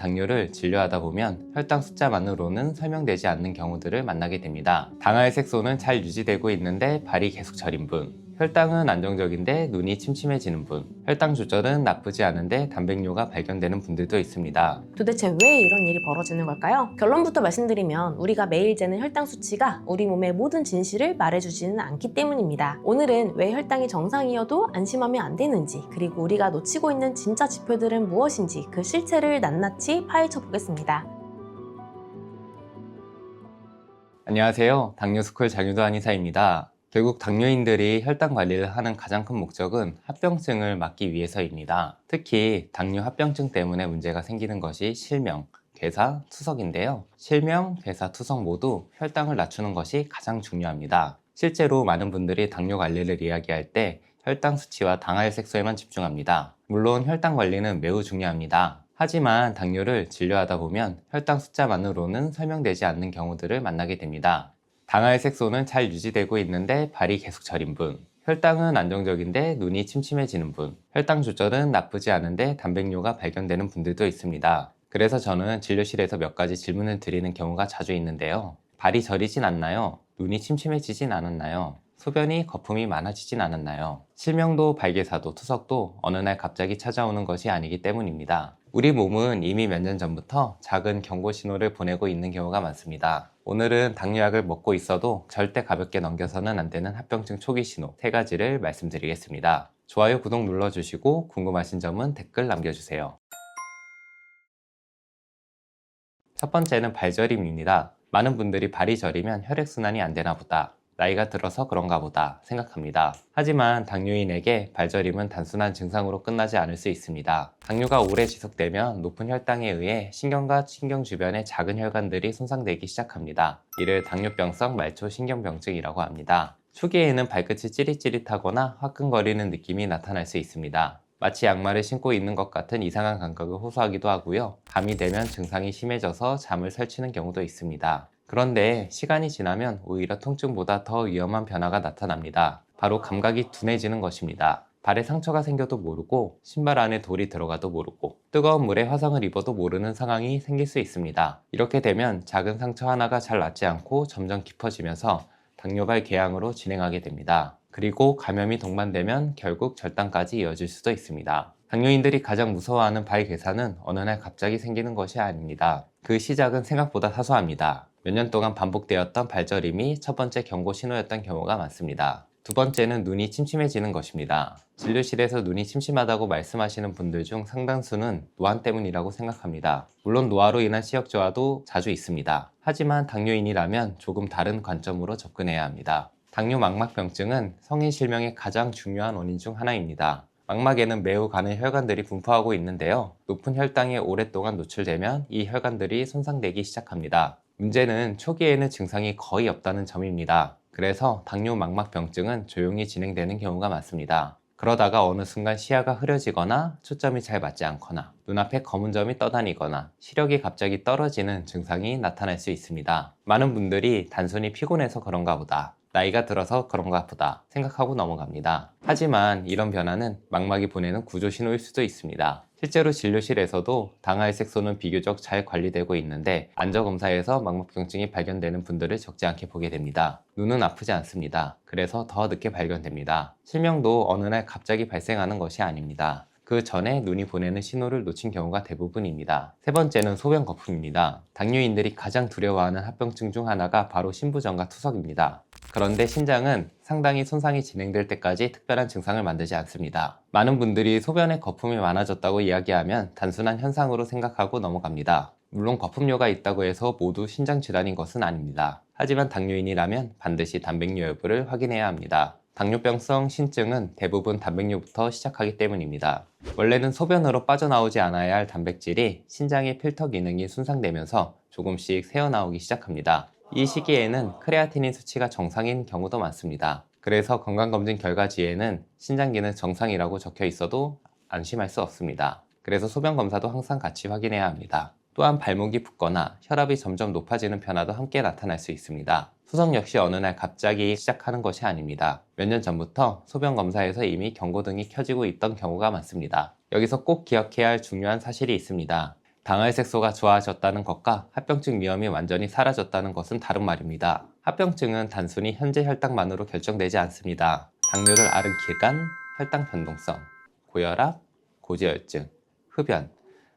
당뇨를 진료하다 보면 혈당 숫자만으로는 설명되지 않는 경우들을 만나게 됩니다. 당할 색소는 잘 유지되고 있는데 발이 계속 저린 분, 혈당은 안정적인데 눈이 침침해지는 분, 혈당 조절은 나쁘지 않은데 단백뇨가 발견되는 분들도 있습니다. 도대체 왜 이런 일이 벌어지는 걸까요? 결론부터 말씀드리면 우리가 매일 재는 혈당 수치가 우리 몸의 모든 진실을 말해주지는 않기 때문입니다. 오늘은 왜 혈당이 정상이어도 안심하면 안 되는지, 그리고 우리가 놓치고 있는 진짜 지표들은 무엇인지 그 실체를 낱낱이 파헤쳐 보겠습니다. 안녕하세요. 당뇨스쿨 장유도 한의사입니다. 결국 당뇨인들이 혈당 관리를 하는 가장 큰 목적은 합병증을 막기 위해서입니다. 특히 당뇨 합병증 때문에 문제가 생기는 것이 실명, 괴사, 투석인데요. 실명, 괴사, 투석 모두 혈당을 낮추는 것이 가장 중요합니다. 실제로 많은 분들이 당뇨 관리를 이야기할 때 혈당 수치와 당할 색소에만 집중합니다. 물론 혈당 관리는 매우 중요합니다. 하지만 당뇨를 진료하다 보면 혈당 숫자만으로는 설명되지 않는 경우들을 만나게 됩니다. 당할 색소는 잘 유지되고 있는데 발이 계속 저린 분, 혈당은 안정적인데 눈이 침침해지는 분, 혈당 조절은 나쁘지 않은데 단백뇨가 발견되는 분들도 있습니다. 그래서 저는 진료실에서 몇 가지 질문을 드리는 경우가 자주 있는데요. 발이 저리진 않나요? 눈이 침침해지진 않았나요? 소변이 거품이 많아지진 않았나요? 실명도 발괴사도 투석도 어느 날 갑자기 찾아오는 것이 아니기 때문입니다. 우리 몸은 이미 몇 년 전부터 작은 경고 신호를 보내고 있는 경우가 많습니다. 오늘은 당뇨약을 먹고 있어도 절대 가볍게 넘겨서는 안 되는 합병증 초기 신호 3가지를 말씀드리겠습니다. 좋아요, 구독 눌러주시고 궁금하신 점은 댓글 남겨주세요. 첫 번째는 발저림입니다. 많은 분들이 발이 저리면 혈액순환이 안 되나 보다, 나이가 들어서 그런가 보다 생각합니다. 하지만 당뇨인에게 발저림은 단순한 증상으로 끝나지 않을 수 있습니다. 당뇨가 오래 지속되면 높은 혈당에 의해 신경과 신경 주변의 작은 혈관들이 손상되기 시작합니다. 이를 당뇨병성 말초신경병증이라고 합니다. 초기에는 발끝이 찌릿찌릿하거나 화끈거리는 느낌이 나타날 수 있습니다. 마치 양말을 신고 있는 것 같은 이상한 감각을 호소하기도 하고요. 밤이 되면 증상이 심해져서 잠을 설치는 경우도 있습니다. 그런데 시간이 지나면 오히려 통증보다 더 위험한 변화가 나타납니다. 바로 감각이 둔해지는 것입니다. 발에 상처가 생겨도 모르고 신발 안에 돌이 들어가도 모르고 뜨거운 물에 화상을 입어도 모르는 상황이 생길 수 있습니다. 이렇게 되면 작은 상처 하나가 잘 낫지 않고 점점 깊어지면서 당뇨발 궤양으로 진행하게 됩니다. 그리고 감염이 동반되면 결국 절단까지 이어질 수도 있습니다. 당뇨인들이 가장 무서워하는 발 괴사는 어느 날 갑자기 생기는 것이 아닙니다. 그 시작은 생각보다 사소합니다. 몇 년 동안 반복되었던 발저림이 첫 번째 경고 신호였던 경우가 많습니다. 두 번째는 눈이 침침해지는 것입니다. 진료실에서 눈이 침침하다고 말씀하시는 분들 중 상당수는 노안 때문이라고 생각합니다. 물론 노화로 인한 시력 저하도 자주 있습니다. 하지만 당뇨인이라면 조금 다른 관점으로 접근해야 합니다. 당뇨 망막병증은 성인 실명의 가장 중요한 원인 중 하나입니다. 망막에는 매우 가는 혈관들이 분포하고 있는데요. 높은 혈당에 오랫동안 노출되면 이 혈관들이 손상되기 시작합니다. 문제는 초기에는 증상이 거의 없다는 점입니다. 그래서 당뇨 망막병증은 조용히 진행되는 경우가 많습니다. 그러다가 어느 순간 시야가 흐려지거나 초점이 잘 맞지 않거나 눈앞에 검은 점이 떠다니거나 시력이 갑자기 떨어지는 증상이 나타날 수 있습니다. 많은 분들이 단순히 피곤해서 그런가 보다, 나이가 들어서 그런가 보다 생각하고 넘어갑니다. 하지만 이런 변화는 망막이 보내는 구조 신호일 수도 있습니다. 실제로 진료실에서도 당할 색소는 비교적 잘 관리되고 있는데 안저검사에서 망막병증이 발견되는 분들을 적지 않게 보게 됩니다. 눈은 아프지 않습니다. 그래서 더 늦게 발견됩니다. 실명도 어느 날 갑자기 발생하는 것이 아닙니다. 그 전에 눈이 보내는 신호를 놓친 경우가 대부분입니다. 세 번째는 소변 거품입니다. 당뇨인들이 가장 두려워하는 합병증 중 하나가 바로 신부전과 투석입니다. 그런데 신장은 상당히 손상이 진행될 때까지 특별한 증상을 만들지 않습니다. 많은 분들이 소변에 거품이 많아졌다고 이야기하면 단순한 현상으로 생각하고 넘어갑니다. 물론 거품료가 있다고 해서 모두 신장 질환인 것은 아닙니다. 하지만 당뇨인이라면 반드시 단백뇨 여부를 확인해야 합니다. 당뇨병성 신증은 대부분 단백뇨부터 시작하기 때문입니다. 원래는 소변으로 빠져나오지 않아야 할 단백질이 신장의 필터 기능이 손상되면서 조금씩 새어나오기 시작합니다. 이 시기에는 크레아티닌 수치가 정상인 경우도 많습니다. 그래서 건강검진 결과지에는 신장 기능 정상이라고 적혀 있어도 안심할 수 없습니다. 그래서 소변 검사도 항상 같이 확인해야 합니다. 또한 발목이 붓거나 혈압이 점점 높아지는 변화도 함께 나타날 수 있습니다. 투석 역시 어느 날 갑자기 시작하는 것이 아닙니다. 몇 년 전부터 소변 검사에서 이미 경고등이 켜지고 있던 경우가 많습니다. 여기서 꼭 기억해야 할 중요한 사실이 있습니다. 당할 색소가 좋아졌다는 것과 합병증 위험이 완전히 사라졌다는 것은 다른 말입니다. 합병증은 단순히 현재 혈당만으로 결정되지 않습니다. 당뇨를 앓은 기간, 혈당 변동성, 고혈압, 고지혈증, 흡연,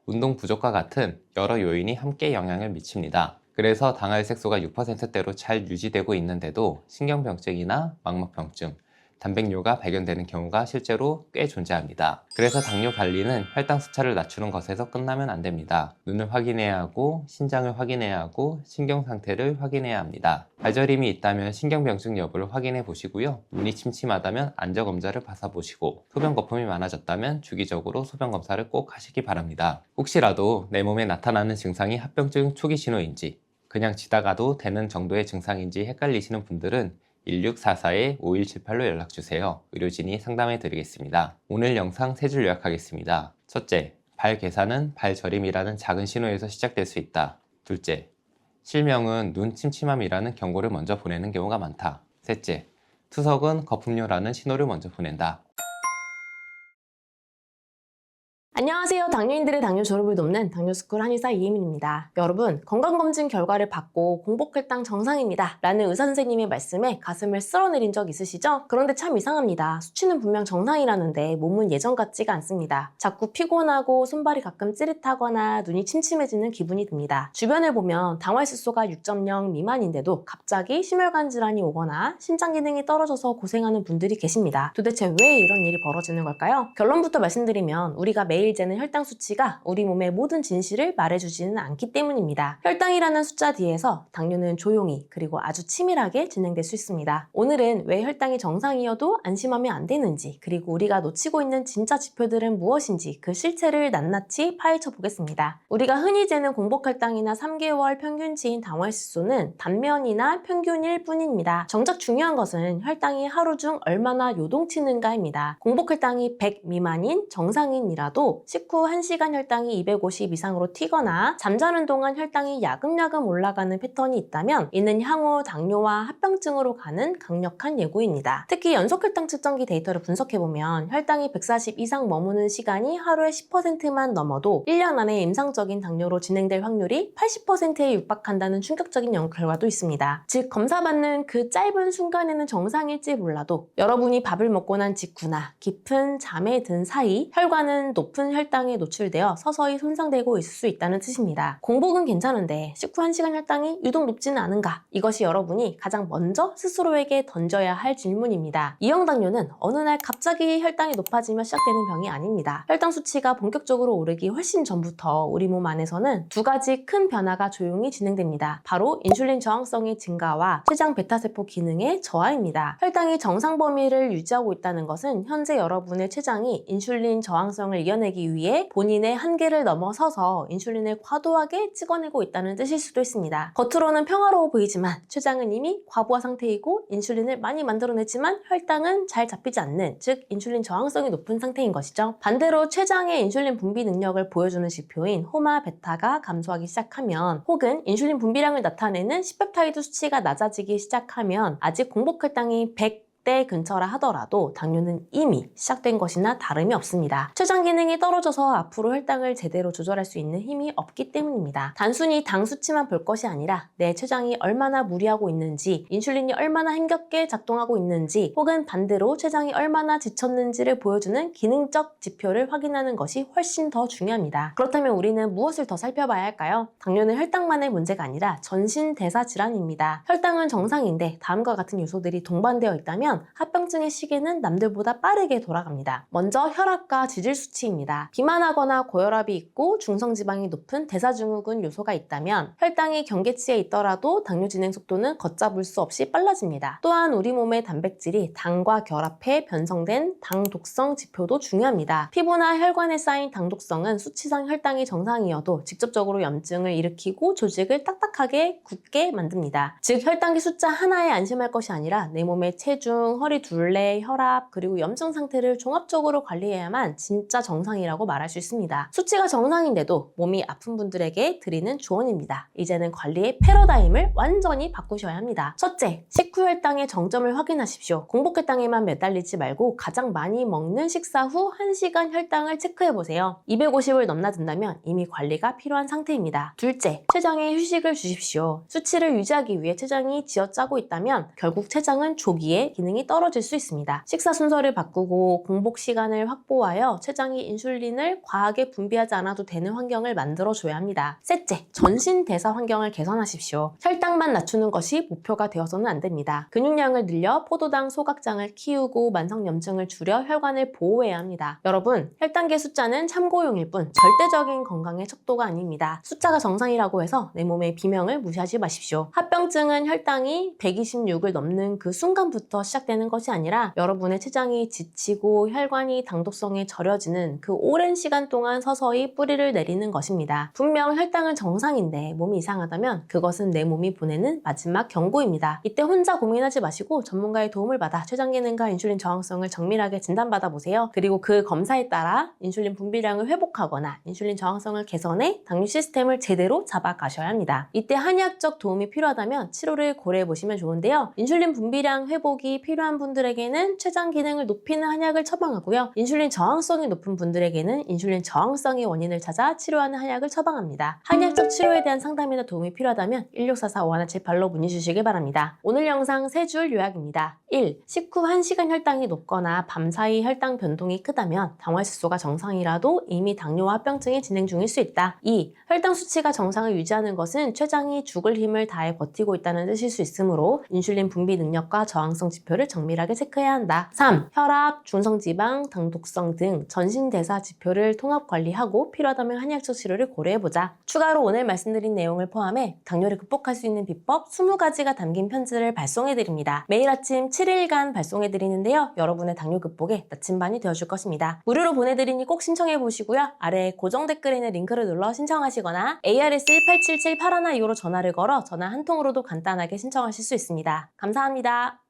운동 부족과 같은 여러 요인이 함께 영향을 미칩니다. 그래서 당할 색소가 6%대로 잘 유지되고 있는데도 신경병증이나 망막병증, 단백뇨가 발견되는 경우가 실제로 꽤 존재합니다. 그래서 당뇨 관리는 혈당 수치를 낮추는 것에서 끝나면 안 됩니다. 눈을 확인해야 하고, 신장을 확인해야 하고, 신경 상태를 확인해야 합니다. 발저림이 있다면 신경병증 여부를 확인해 보시고요. 눈이 침침하다면 안저검사를 받아보시고, 소변 거품이 많아졌다면 주기적으로 소변 검사를 꼭 하시기 바랍니다. 혹시라도 내 몸에 나타나는 증상이 합병증 초기 신호인지, 그냥 지나가도 되는 정도의 증상인지 헷갈리시는 분들은 1644-5178로 연락주세요. 의료진이 상담해 드리겠습니다. 오늘 영상 3줄 요약하겠습니다. 첫째, 발 괴사는 발저림이라는 작은 신호에서 시작될 수 있다. 둘째, 실명은 눈 침침함이라는 경고를 먼저 보내는 경우가 많다. 셋째, 투석은 거품료라는 신호를 먼저 보낸다. 안녕하세요. 당뇨인들의 당뇨 졸업을 돕는 당뇨스쿨 한의사 이혜민입니다. 여러분, 건강검진 결과를 받고 공복혈당 정상입니다 라는 의사선생님의 말씀에 가슴을 쓸어내린 적 있으시죠? 그런데 참 이상합니다. 수치는 분명 정상이라는데 몸은 예전 같지가 않습니다. 자꾸 피곤하고 손발이 가끔 찌릿하거나 눈이 침침해지는 기분이 듭니다. 주변을 보면 당화혈색소가 6.0 미만인데도 갑자기 심혈관 질환이 오거나 심장 기능이 떨어져서 고생하는 분들이 계십니다. 도대체 왜 이런 일이 벌어지는 걸까요? 결론부터 말씀드리면 우리가 매일 재는 혈당 수치가 우리 몸의 모든 진실을 말해주지는 않기 때문입니다. 혈당이라는 숫자 뒤에서 당뇨는 조용히 그리고 아주 치밀하게 진행될 수 있습니다. 오늘은 왜 혈당이 정상이어도 안심하면 안 되는지, 그리고 우리가 놓치고 있는 진짜 지표들은 무엇인지 그 실체를 낱낱이 파헤쳐 보겠습니다. 우리가 흔히 재는 공복혈당이나 3개월 평균치인 당화혈색소는 단면이나 평균일 뿐입니다. 정작 중요한 것은 혈당이 하루 중 얼마나 요동치는가입니다. 공복혈당이 100 미만인 정상인이라도 식후 1시간 혈당이 250 이상으로 튀거나 잠자는 동안 혈당이 야금야금 올라가는 패턴이 있다면 이는 향후 당뇨와 합병증으로 가는 강력한 예고입니다. 특히 연속 혈당 측정기 데이터를 분석해보면 혈당이 140 이상 머무는 시간이 하루에 10%만 넘어도 1년 안에 임상적인 당뇨로 진행될 확률이 80%에 육박한다는 충격적인 결과도 있습니다. 즉, 검사받는 그 짧은 순간에는 정상일지 몰라도 여러분이 밥을 먹고 난 직후나 깊은 잠에 든 사이 혈관은 높은 혈당에 노출되어 서서히 손상되고 있을 수 있다는 뜻입니다. 공복은 괜찮은데 식후 1시간 혈당이 유독 높지는 않은가? 이것이 여러분이 가장 먼저 스스로에게 던져야 할 질문입니다. 이형당뇨는 어느 날 갑자기 혈당이 높아지며 시작되는 병이 아닙니다. 혈당 수치가 본격적으로 오르기 훨씬 전부터 우리 몸 안에서는 두 가지 큰 변화가 조용히 진행됩니다. 바로 인슐린 저항성의 증가와 췌장 베타세포 기능의 저하입니다. 혈당이 정상 범위를 유지하고 있다는 것은 현재 여러분의 췌장이 인슐린 저항성을 이겨내기 위해 본인의 한계를 넘어서서 인슐린을 과도하게 찍어내고 있다는 뜻일 수도 있습니다. 겉으로는 평화로워 보이지만 췌장은 이미 과부하 상태이고 인슐린을 많이 만들어내지만 혈당은 잘 잡히지 않는, 즉 인슐린 저항성이 높은 상태인 것이죠. 반대로 췌장의 인슐린 분비 능력을 보여주는 지표인 호마 베타가 감소하기 시작하면, 혹은 인슐린 분비량을 나타내는 시펩타이드 수치가 낮아지기 시작하면 아직 공복혈당이 100대 근처라 하더라도 당뇨는 이미 시작된 것이나 다름이 없습니다. 췌장 기능이 떨어져서 앞으로 혈당을 제대로 조절할 수 있는 힘이 없기 때문입니다. 단순히 당 수치만 볼 것이 아니라 내 췌장이 얼마나 무리하고 있는지, 인슐린이 얼마나 힘겹게 작동하고 있는지, 혹은 반대로 췌장이 얼마나 지쳤는지를 보여주는 기능적 지표를 확인하는 것이 훨씬 더 중요합니다. 그렇다면 우리는 무엇을 더 살펴봐야 할까요? 당뇨는 혈당만의 문제가 아니라 전신대사 질환입니다. 혈당은 정상인데 다음과 같은 요소들이 동반되어 있다면 합병증의 시계는 남들보다 빠르게 돌아갑니다. 먼저 혈압과 지질 수치입니다. 비만하거나 고혈압이 있고 중성지방이 높은 대사증후군 요소가 있다면 혈당이 경계치에 있더라도 당뇨 진행 속도는 걷잡을 수 없이 빨라집니다. 또한 우리 몸의 단백질이 당과 결합해 변성된 당독성 지표도 중요합니다. 피부나 혈관에 쌓인 당독성은 수치상 혈당이 정상이어도 직접적으로 염증을 일으키고 조직을 딱딱하게 굳게 만듭니다. 즉, 혈당기 숫자 하나에 안심할 것이 아니라 내 몸의 체중, 통증, 허리 둘레, 혈압, 그리고 염증 상태를 종합적으로 관리해야만 진짜 정상이라고 말할 수 있습니다. 수치가 정상인데도 몸이 아픈 분들에게 드리는 조언입니다. 이제는 관리의 패러다임을 완전히 바꾸셔야 합니다. 첫째, 식후 혈당의 정점을 확인하십시오. 공복 혈당에만 매달리지 말고 가장 많이 먹는 식사 후 1시간 혈당을 체크해보세요. 250을 넘나든다면 이미 관리가 필요한 상태입니다. 둘째, 췌장에 휴식을 주십시오. 수치를 유지하기 위해 췌장이 쥐어짜고 있다면 결국 췌장은 조기에 기능이 떨어질 수 있습니다. 식사 순서를 바꾸고 공복 시간을 확보하여 췌장이 인슐린을 과하게 분비하지 않아도 되는 환경을 만들어줘야 합니다. 셋째, 전신 대사 환경을 개선하십시오. 혈당만 낮추는 것이 목표가 되어서는 안 됩니다. 근육량을 늘려 포도당 소각장을 키우고 만성염증을 줄여 혈관을 보호해야 합니다. 여러분, 혈당계 숫자는 참고용일 뿐 절대적인 건강의 척도가 아닙니다. 숫자가 정상이라고 해서 내 몸의 비명을 무시하지 마십시오. 합병증은 혈당이 126을 넘는 그 순간부터 시작되는 것이 아니라 여러분의 췌장이 지치고 혈관이 당독성에 절여지는 그 오랜 시간 동안 서서히 뿌리를 내리는 것입니다. 분명 혈당은 정상인데 몸이 이상하다면 그것은 내 몸이 보내는 마지막 경고입니다. 이때 혼자 고민하지 마시고 전문가의 도움을 받아 췌장 기능과 인슐린 저항성을 정밀하게 진단받아 보세요. 그리고 그 검사에 따라 인슐린 분비량을 회복하거나 인슐린 저항성을 개선해 당뇨 시스템을 제대로 잡아가셔야 합니다. 이때 한의학적 도움이 필요하다면 치료를 고려해 보시면 좋은데요. 인슐린 분비량 회복이 필요한 분들에게는 췌장 기능을 높이는 한약을 처방하고요. 인슐린 저항성이 높은 분들에게는 인슐린 저항성의 원인을 찾아 치료하는 한약을 처방합니다. 한의학적 치료에 대한 상담이나 도움이 필요하다면 1644-5178로 문의 주시기 바랍니다. 오늘 영상 3줄 요약입니다. 1. 식후 1시간 혈당이 높거나 밤사이 혈당 변동이 크다면 당화질소가 정상이라도 이미 당뇨와 합병증이 진행 중일 수 있다. 2. 혈당 수치가 정상을 유지하는 것은 췌장이 죽을 힘을 다해 버티고 있다는 뜻일 수 있으므로 인슐린 분비 능력과 저항성 지표를 정밀하게 체크해야 한다. 3. 혈압, 중성지방, 당독성 등 전신대사 지표를 통합 관리하고 필요하다면 한의학적 치료를 고려해보자. 추가로 오늘 말씀드린 내용을 포함해 당뇨를 극복할 수 있는 비법 20가지가 담긴 편지를 발송해드립니다. 매일 아침 7일간 발송해드리는데요. 여러분의 당뇨 극복에 나침반이 되어줄 것입니다. 무료로 보내드리니 꼭 신청해보시고요. 아래 고정 댓글에 있는 링크를 눌러 신청하시거나 ARS 1877-8125로 전화를 걸어 전화 한 통으로도 간단하게 신청하실 수 있습니다. 감사합니다.